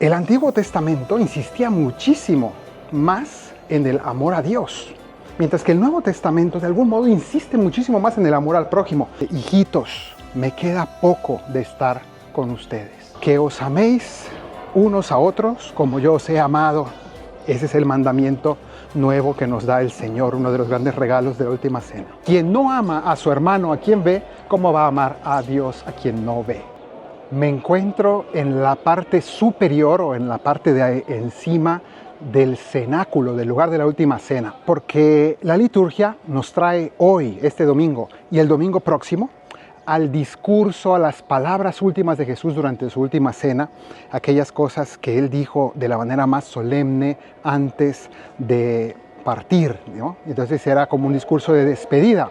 El Antiguo Testamento insistía muchísimo más en el amor a Dios, mientras que el Nuevo Testamento de algún modo insiste muchísimo más en el amor al prójimo. Hijitos, me queda poco de estar con ustedes. Que os améis unos a otros como yo os he amado. Ese es el mandamiento nuevo que nos da el Señor, uno de los grandes regalos de la última cena. Quien no ama a su hermano, a quien ve, ¿cómo va a amar a Dios a quien no ve? Me encuentro en la parte superior o en la parte de encima del cenáculo, del lugar de la última cena, porque la liturgia nos trae hoy, este domingo y el domingo próximo, al discurso, a las palabras últimas de Jesús durante su última cena, aquellas cosas que él dijo de la manera más solemne antes de partir, ¿no? Entonces era como un discurso de despedida.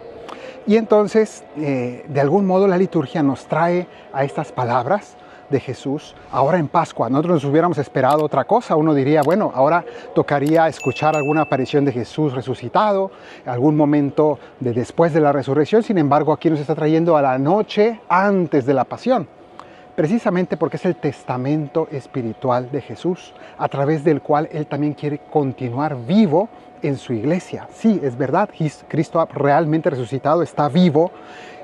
Y entonces, de algún modo, la liturgia nos trae a estas palabras de Jesús ahora en Pascua. Nosotros nos hubiéramos esperado otra cosa. Uno diría, bueno, ahora tocaría escuchar alguna aparición de Jesús resucitado, algún momento de después de la resurrección. Sin embargo, aquí nos está trayendo a la noche antes de la pasión, precisamente porque es el testamento espiritual de Jesús, a través del cual Él también quiere continuar vivo en su iglesia. Sí, es verdad, Cristo realmente resucitado, está vivo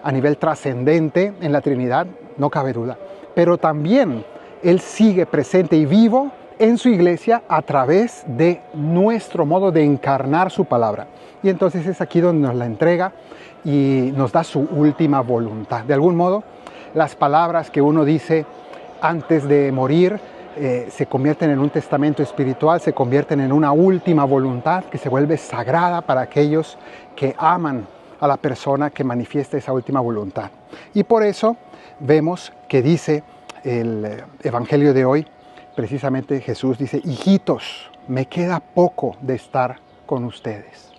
a nivel trascendente en la Trinidad, no cabe duda. Pero también Él sigue presente y vivo en su iglesia a través de nuestro modo de encarnar su palabra. Y entonces es aquí donde nos la entrega y nos da su última voluntad. De algún modo, las palabras que uno dice antes de morir se convierten en un testamento espiritual, se convierten en una última voluntad que se vuelve sagrada para aquellos que aman a la persona que manifiesta esa última voluntad. Y por eso vemos que dice el Evangelio de hoy, precisamente Jesús dice, hijitos, me queda poco de estar con ustedes.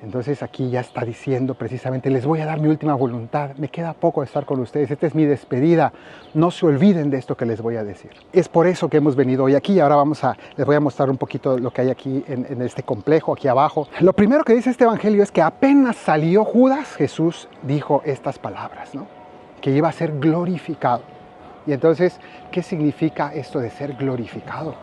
Entonces aquí ya está diciendo precisamente, les voy a dar mi última voluntad, me queda poco de estar con ustedes, esta es mi despedida, no se olviden de esto que les voy a decir. Es por eso que hemos venido hoy aquí. Ahora les voy a mostrar un poquito lo que hay aquí en este complejo, aquí abajo. Lo primero que dice este evangelio es que apenas salió Judas, Jesús dijo estas palabras, ¿no? Que iba a ser glorificado. Y entonces, ¿qué significa esto de ser glorificado?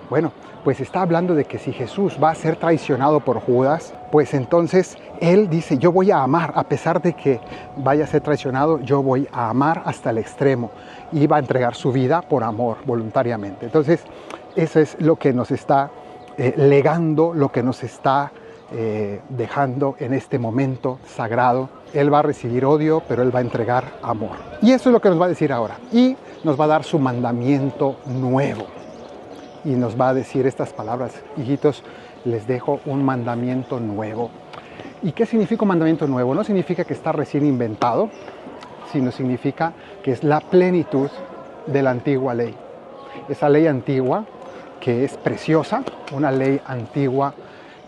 Bueno, pues está hablando de que si Jesús va a ser traicionado por Judas, pues entonces Él dice, yo voy a amar, a pesar de que vaya a ser traicionado, yo voy a amar hasta el extremo. Y va a entregar su vida por amor, voluntariamente. Entonces, eso es lo que nos está legando, lo que nos está dejando en este momento sagrado. Él va a recibir odio, pero Él va a entregar amor. Y eso es lo que nos va a decir ahora. Y nos va a dar su mandamiento nuevo. Y nos va a decir estas palabras, hijitos, les dejo un mandamiento nuevo. ¿Y qué significa un mandamiento nuevo? No significa que está recién inventado, sino significa que es la plenitud de la antigua ley. Esa ley antigua que es preciosa, una ley antigua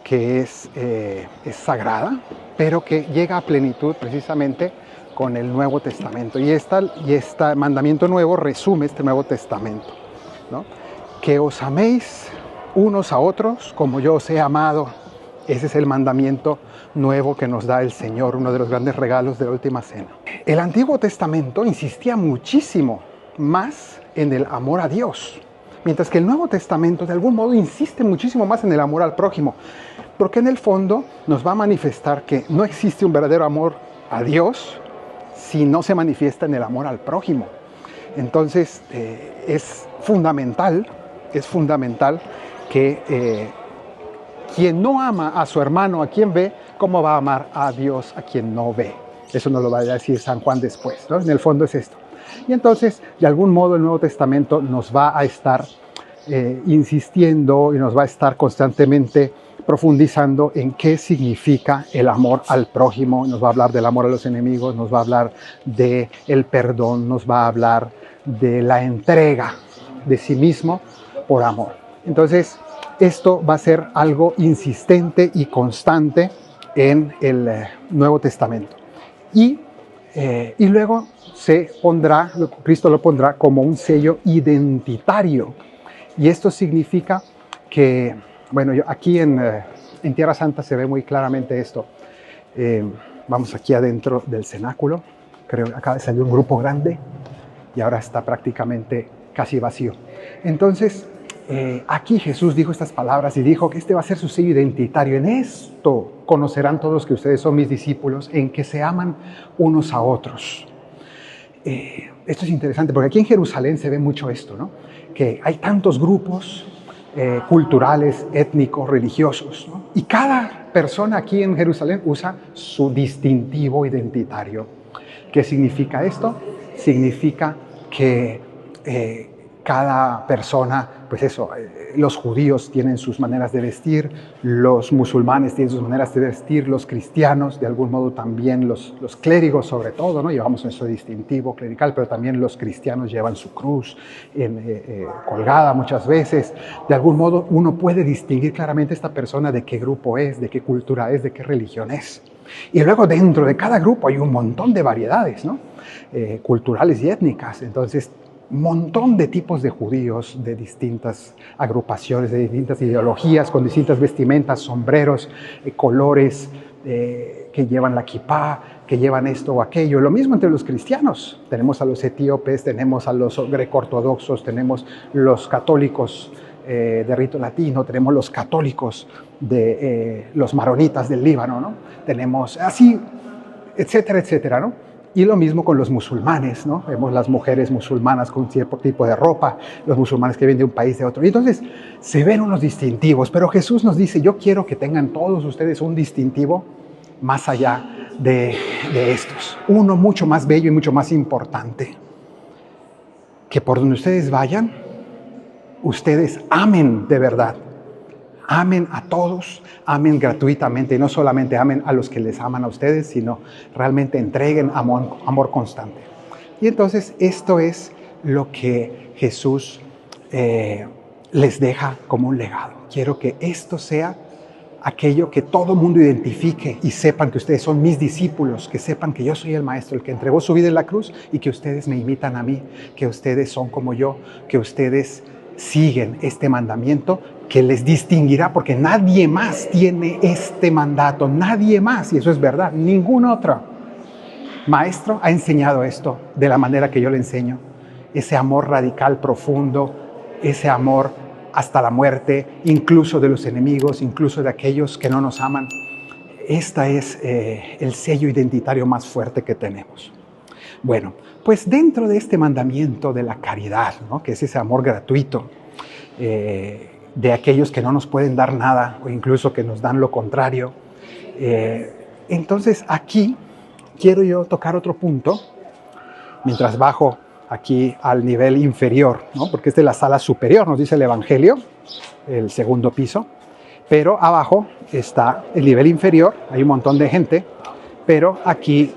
que es sagrada, pero que llega a plenitud precisamente con el Nuevo Testamento. Y este mandamiento nuevo resume este Nuevo Testamento, ¿no? Que os améis unos a otros como yo os he amado. Ese es el mandamiento nuevo que nos da el Señor, uno de los grandes regalos de la última cena. El Antiguo Testamento insistía muchísimo más en el amor a Dios, mientras que el Nuevo Testamento de algún modo insiste muchísimo más en el amor al prójimo, porque en el fondo nos va a manifestar que no existe un verdadero amor a Dios si no se manifiesta en el amor al prójimo. Entonces es fundamental que quien no ama a su hermano, a quien ve, ¿cómo va a amar a Dios a quien no ve? Eso nos lo va a decir San Juan después, ¿no? En el fondo es esto. Y entonces, de algún modo, el Nuevo Testamento nos va a estar insistiendo y nos va a estar constantemente profundizando en qué significa el amor al prójimo. Nos va a hablar del amor a los enemigos, nos va a hablar del perdón, nos va a hablar de la entrega de sí mismo por amor. Entonces, esto va a ser algo insistente y constante en el Nuevo Testamento. Y luego Cristo lo pondrá como un sello identitario. Y esto significa que, bueno, aquí en Tierra Santa se ve muy claramente esto. Vamos aquí adentro del cenáculo. Creo que acaba de salir un grupo grande y ahora está prácticamente casi vacío. Entonces, aquí Jesús dijo estas palabras y dijo que este va a ser su sello identitario. En esto conocerán todos que ustedes son mis discípulos, en que se aman unos a otros. Esto es interesante porque aquí en Jerusalén se ve mucho esto, ¿no? Que hay tantos grupos culturales, étnicos, religiosos, ¿no? Y cada persona aquí en Jerusalén usa su distintivo identitario. ¿Qué significa esto? Significa que cada persona, pues eso, los judíos tienen sus maneras de vestir, los musulmanes tienen sus maneras de vestir, los cristianos, de algún modo también los clérigos sobre todo, ¿no? Llevamos nuestro distintivo clerical, pero también los cristianos llevan su cruz colgada muchas veces. De algún modo uno puede distinguir claramente esta persona de qué grupo es, de qué cultura es, de qué religión es. Y luego dentro de cada grupo hay un montón de variedades, ¿no? Culturales y étnicas. Entonces, un montón de tipos de judíos, de distintas agrupaciones, de distintas ideologías, con distintas vestimentas, sombreros, colores, que llevan la kipá, que llevan esto o aquello. Lo mismo entre los cristianos. Tenemos a los etíopes, tenemos a los greco-ortodoxos, tenemos los católicos de rito latino, tenemos los católicos de los maronitas del Líbano, ¿no? Tenemos así, etcétera, etcétera, ¿no? Y lo mismo con los musulmanes, ¿no? Vemos las mujeres musulmanas con cierto tipo de ropa, los musulmanes que vienen de un país de otro. Y entonces se ven unos distintivos, pero Jesús nos dice, yo quiero que tengan todos ustedes un distintivo más allá de estos. Uno mucho más bello y mucho más importante. Que por donde ustedes vayan, ustedes amen de verdad. Amen a todos, amen gratuitamente, y no solamente amen a los que les aman a ustedes, sino realmente entreguen amor constante. Y entonces esto es lo que Jesús les deja como un legado. Quiero que esto sea aquello que todo mundo identifique y sepan que ustedes son mis discípulos, que sepan que yo soy el Maestro, el que entregó su vida en la cruz, y que ustedes me imitan a mí, que ustedes son como yo, que ustedes siguen este mandamiento que les distinguirá, porque nadie más tiene este mandato, nadie más, y eso es verdad, ningún otro maestro ha enseñado esto de la manera que yo le enseño, ese amor radical, profundo, ese amor hasta la muerte, incluso de los enemigos, incluso de aquellos que no nos aman. Este es el sello identitario más fuerte que tenemos. Bueno, pues dentro de este mandamiento de la caridad, ¿no? Que es ese amor gratuito, de aquellos que no nos pueden dar nada o incluso que nos dan lo contrario. Entonces aquí quiero yo tocar otro punto, mientras bajo aquí al nivel inferior, ¿no? Porque esta es la sala superior, nos dice el Evangelio, el segundo piso, pero abajo está el nivel inferior, hay un montón de gente, pero aquí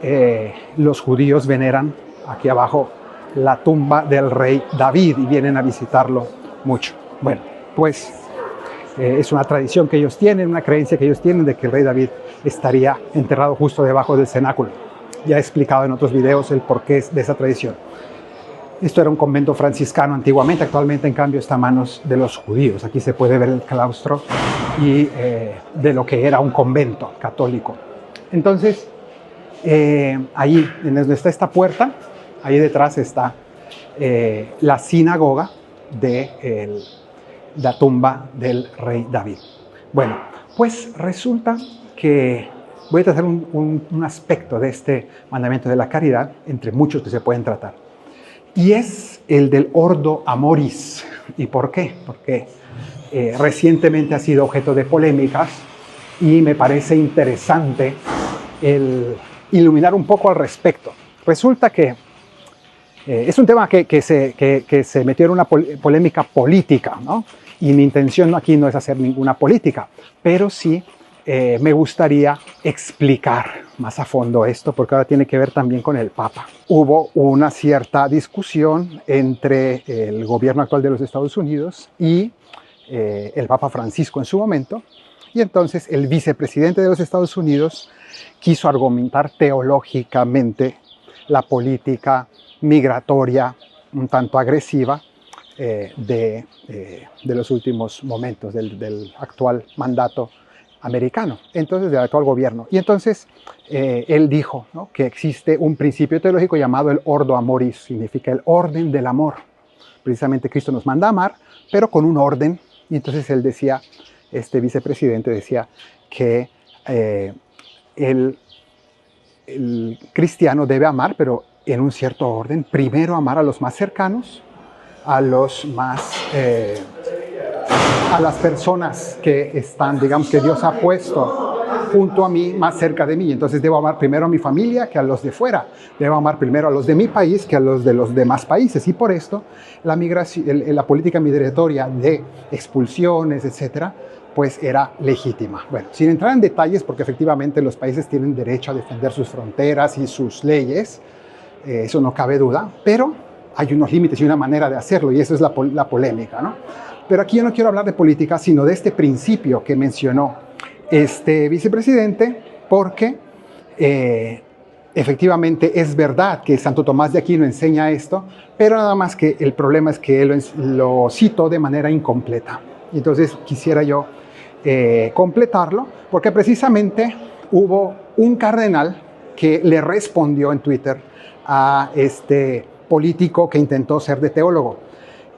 los judíos veneran aquí abajo la tumba del rey David y vienen a visitarlo mucho. Bueno, pues es una tradición que ellos tienen, una creencia que ellos tienen de que el rey David estaría enterrado justo debajo del cenáculo. Ya he explicado en otros videos el porqué de esa tradición. Esto era un convento franciscano antiguamente, actualmente en cambio está a manos de los judíos. Aquí se puede ver el claustro y de lo que era un convento católico. Entonces, ahí donde está esta puerta, ahí detrás está la sinagoga de la tumba del rey David. Bueno, pues resulta que voy a tratar un aspecto de este mandamiento de la caridad, entre muchos que se pueden tratar. Y es el del Ordo Amoris. ¿Y por qué? Porque recientemente ha sido objeto de polémicas y me parece interesante el iluminar un poco al respecto. Resulta que es un tema que se metió en una polémica política, ¿no? Y mi intención aquí no es hacer ninguna política, pero sí me gustaría explicar más a fondo esto, porque ahora tiene que ver también con el Papa. Hubo una cierta discusión entre el gobierno actual de los Estados Unidos y el Papa Francisco en su momento, y entonces el vicepresidente de los Estados Unidos quiso argumentar teológicamente la política migratoria un tanto agresiva de los últimos momentos del actual mandato americano, entonces del actual gobierno. Y entonces él dijo, ¿no?, que existe un principio teológico llamado el Ordo Amoris, significa el orden del amor. precisamente Cristo nos manda a amar, pero con un orden. Y entonces él decía, este vicepresidente decía que el cristiano debe amar, pero en un cierto orden. Primero amar a los más cercanos, a las personas que están, digamos, que Dios ha puesto junto a mí, más cerca de mí. Entonces debo amar primero a mi familia que a los de fuera. Debo amar primero a los de mi país que a los de los demás países. Y por esto la política migratoria de expulsiones, etcétera, pues era legítima. Bueno, sin entrar en detalles, porque efectivamente los países tienen derecho a defender sus fronteras y sus leyes, eso no cabe duda, pero hay unos límites y una manera de hacerlo, y eso es la polémica, ¿no? Pero aquí yo no quiero hablar de política, sino de este principio que mencionó este vicepresidente, porque efectivamente es verdad que Santo Tomás de Aquino enseña esto, pero nada más que el problema es que él lo citó de manera incompleta. Entonces quisiera yo completarlo, porque precisamente hubo un cardenal que le respondió en Twitter a este político que intentó ser de teólogo.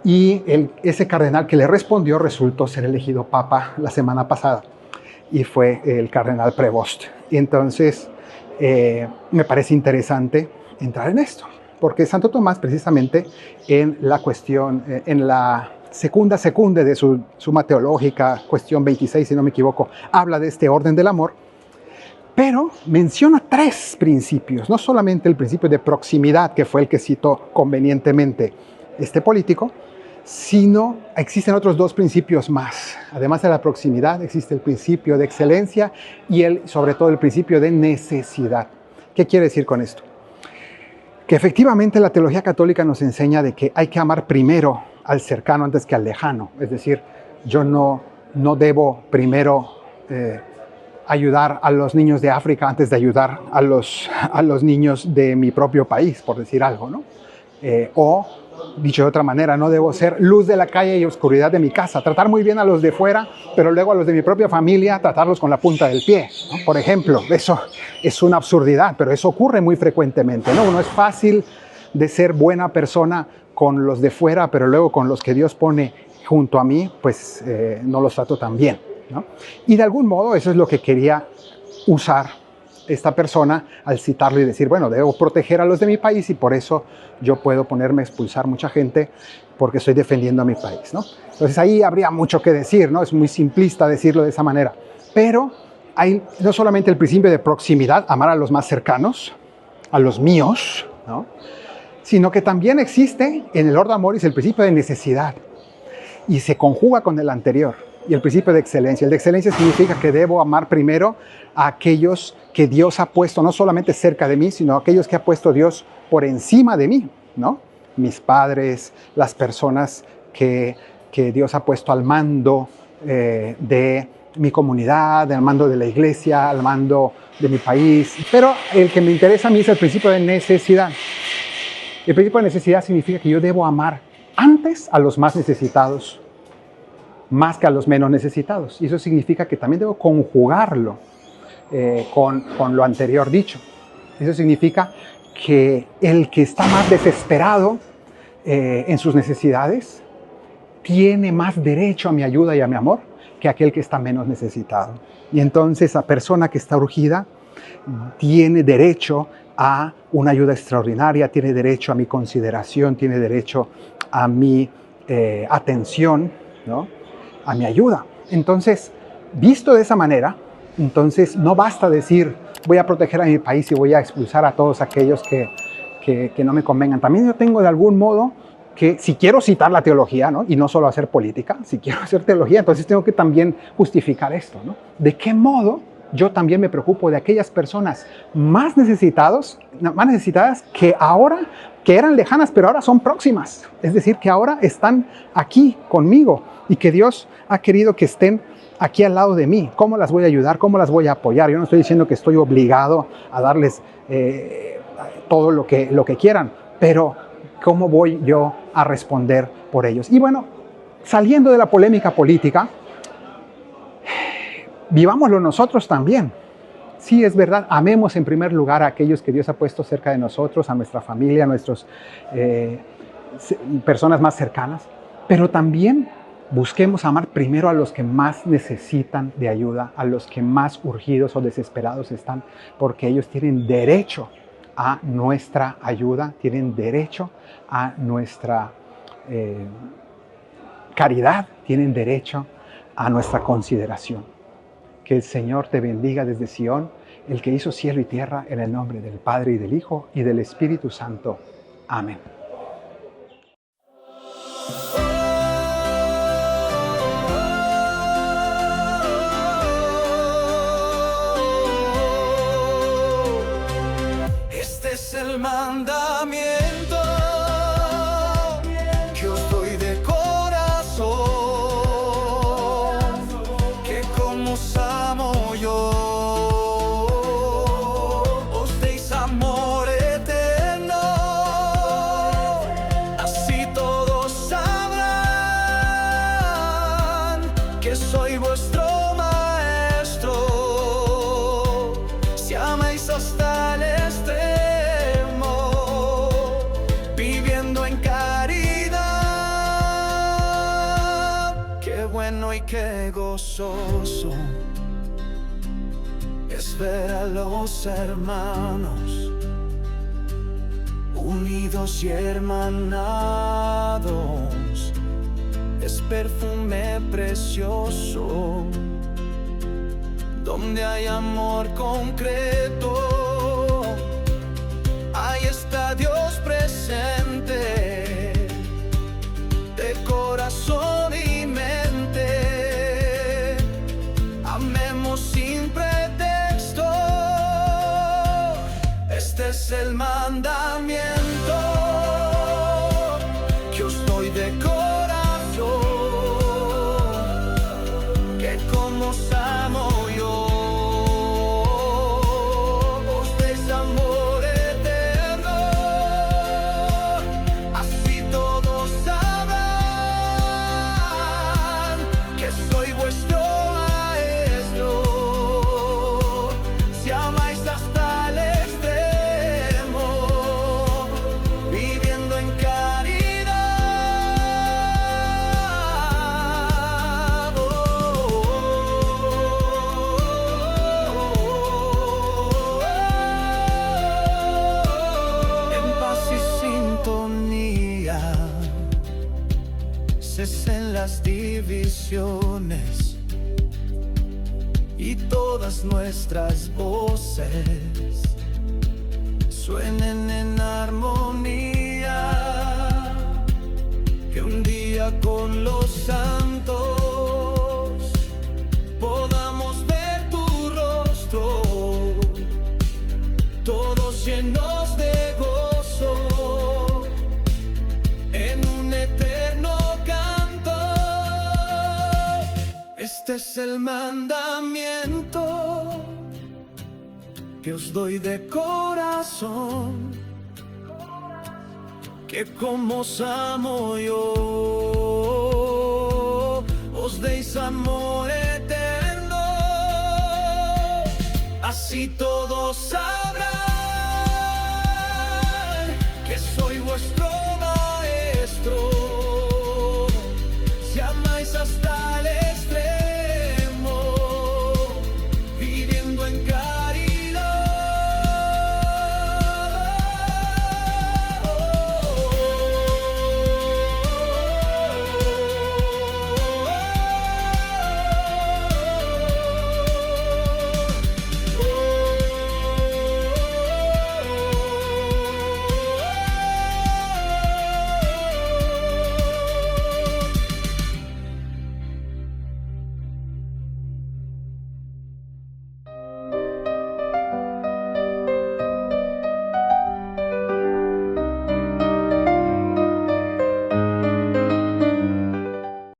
Y ese cardenal que le respondió resultó ser elegido papa la semana pasada, y fue el cardenal Prevost. Y entonces me parece interesante entrar en esto, porque Santo Tomás precisamente en la cuestión, en la segunda de su Suma Teológica, cuestión 26, si no me equivoco, habla de este orden del amor, pero menciona 3 principios, no solamente el principio de proximidad, que fue el que citó convenientemente este político, sino existen otros 2 principios más. Además de la proximidad, existe el principio de excelencia y sobre todo el principio de necesidad. ¿Qué quiere decir con esto? Que efectivamente la teología católica nos enseña de que hay que amar primero al cercano antes que al lejano. Es decir, yo no debo primero ayudar a los niños de África antes de ayudar a los niños de mi propio país, por decir algo, ¿no? O, dicho de otra manera, no debo ser luz de la calle y oscuridad de mi casa. Tratar muy bien a los de fuera, pero luego a los de mi propia familia tratarlos con la punta del pie, ¿no? Por ejemplo, eso es una absurdidad, pero eso ocurre muy frecuentemente, ¿no? No es fácil de ser buena persona con los de fuera, pero luego con los que Dios pone junto a mí, pues no los trato tan bien, ¿no? Y de algún modo eso es lo que quería usar esta persona al citarlo y decir, bueno, debo proteger a los de mi país y por eso yo puedo ponerme a expulsar mucha gente porque estoy defendiendo a mi país, ¿no? Entonces ahí habría mucho que decir, ¿no? Es muy simplista decirlo de esa manera, pero hay no solamente el principio de proximidad, amar a los más cercanos, a los míos, ¿no? Sino que también existe en el Ordo Amoris el principio de necesidad y se conjuga con el anterior. Y el principio de excelencia. El de excelencia significa que debo amar primero a aquellos que Dios ha puesto no solamente cerca de mí, sino a aquellos que ha puesto Dios por encima de mí, ¿no? Mis padres, las personas que Dios ha puesto al mando de mi comunidad, al mando de la iglesia, al mando de mi país. Pero el que me interesa a mí es el principio de necesidad. El principio de necesidad significa que yo debo amar antes a los más necesitados, más que a los menos necesitados. Y eso significa que también debo conjugarlo con lo anterior dicho. Eso significa que el que está más desesperado en sus necesidades tiene más derecho a mi ayuda y a mi amor que aquel que está menos necesitado. Y entonces la persona que está urgida tiene derecho a una ayuda extraordinaria, tiene derecho a mi consideración, tiene derecho a mi atención, ¿no? A mi ayuda. Entonces, visto de esa manera, entonces no basta decir voy a proteger a mi país y voy a expulsar a todos aquellos que no me convengan. También yo tengo de algún modo que, si quiero citar la teología, ¿no? Y no solo hacer política, si quiero hacer teología, entonces tengo que también justificar esto, ¿no? ¿De qué modo yo también me preocupo de aquellas personas más necesitadas que ahora, que eran lejanas, pero ahora son próximas? Es decir, que ahora están aquí conmigo y que Dios ha querido que estén aquí al lado de mí. ¿Cómo las voy a ayudar? ¿Cómo las voy a apoyar? Yo no estoy diciendo que estoy obligado a darles todo lo que quieran, pero ¿cómo voy yo a responder por ellos? Y bueno, saliendo de la polémica política, vivámoslo nosotros también. Sí, es verdad, amemos en primer lugar a aquellos que Dios ha puesto cerca de nosotros, a nuestra familia, a nuestros personas más cercanas, pero también busquemos amar primero a los que más necesitan de ayuda, a los que más urgidos o desesperados están, porque ellos tienen derecho a nuestra ayuda, tienen derecho a nuestra caridad, tienen derecho a nuestra consideración. Que el Señor te bendiga desde Sión, el que hizo cielo y tierra, en el nombre del Padre y del Hijo y del Espíritu Santo. Amén. Este es el mandamiento que os doy de corazón, que como os amo yo, os deis amor eterno, así todos sabrán que soy vuestro maestro, si amáis hasta el extremo, viviendo en caridad. Qué bueno y qué gozoso es ver a los hermanos unidos y hermanados. Es perfume precioso donde hay amor concreto. Ahí está Dios presente, de corazón y mente. Amemos sin pretexto. Este es el mandamiento que os doy de corazón, que como os amo yo, os deis amor eterno, así todos sabrán que soy vuestro maestro, si amáis hasta el extremo, viviendo en caridad. En paz y sintonía cesen las divisiones y todas nuestras voces suenen en armonía. Que un día con los santos podamos ver tu rostro, todos llenos de gozo, en un eterno canto. Este es el mandamiento que os doy de corazón, que como os amo yo, os deis amor eterno, así todos sabrán